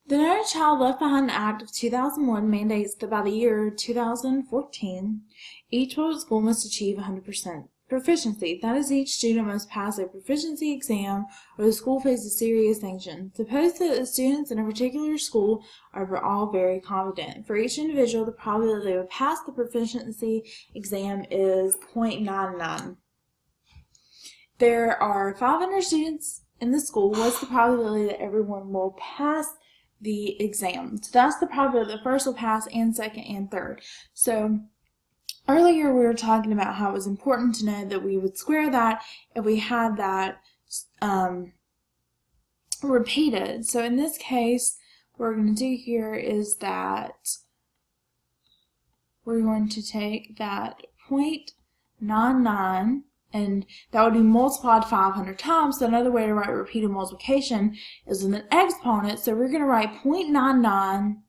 The No Child Left Behind Act of 2001 mandates that by the year 2014, each public school must achieve 100% proficiency. That is, each student must pass a proficiency exam or the school faces serious sanctions. Suppose that the students in a particular school are all very competent. For each individual, the probability they would pass the proficiency exam is 0.99. There are 500 students in the school. What's the probability that everyone will pass the exam? So that's the probability that first will pass, and second and third. So earlier we were talking about how it was important to know that we would square that if we had that repeated. So in this case, what we're going to do here is that we're going to take that 0.99, and that would be multiplied 500 times. So another way to write repeated multiplication is with an exponent. So we're going to write 0.99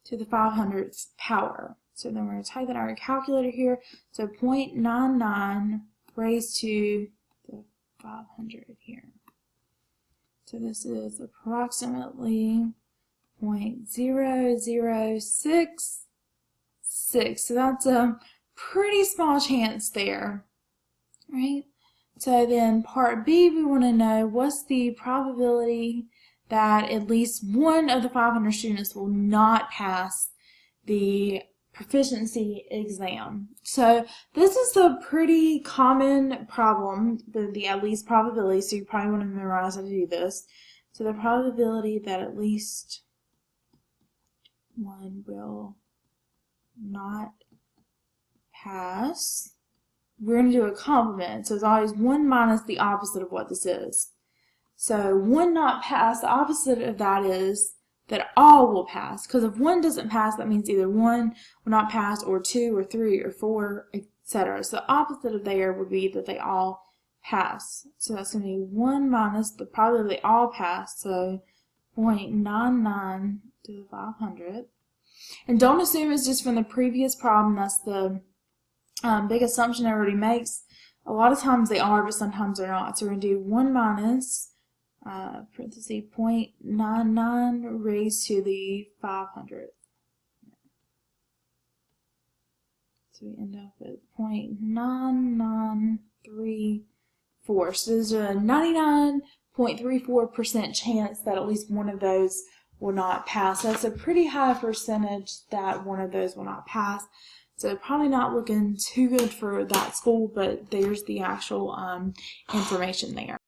to the 500th power. So then we're going to type that in our calculator here. So 0.99 raised to the 500 here. So this is approximately 0.0066. So that's a pretty small chance there, right? So then part B, we want to know what's the probability that at least one of the 500 students will not pass the proficiency exam. So this is a pretty common problem, the at least probability, so you probably want to memorize how to do this. So the probability that at least one will not pass, we're going to do a complement, so it's always 1 minus the opposite of what this is. So 1 not pass, the opposite of that is that all will pass, because if 1 doesn't pass, that means either 1 will not pass, or 2, or 3, or 4, etc. So the opposite of there would be that they all pass. So that's going to be 1 minus the probability they all pass, so 0.99 to the 500. And don't assume it's just from the previous problem. That's the big assumption everybody makes. A lot of times they are, but sometimes they're not. So we're going to do 1 minus parenthesis 0.99 raised to the 500. So we end up at 0.9934. So there's a 99.34% chance that at least one of those will not pass. That's a pretty high percentage that one of those will not pass. So probably not looking too good for that school, but there's the actual information there.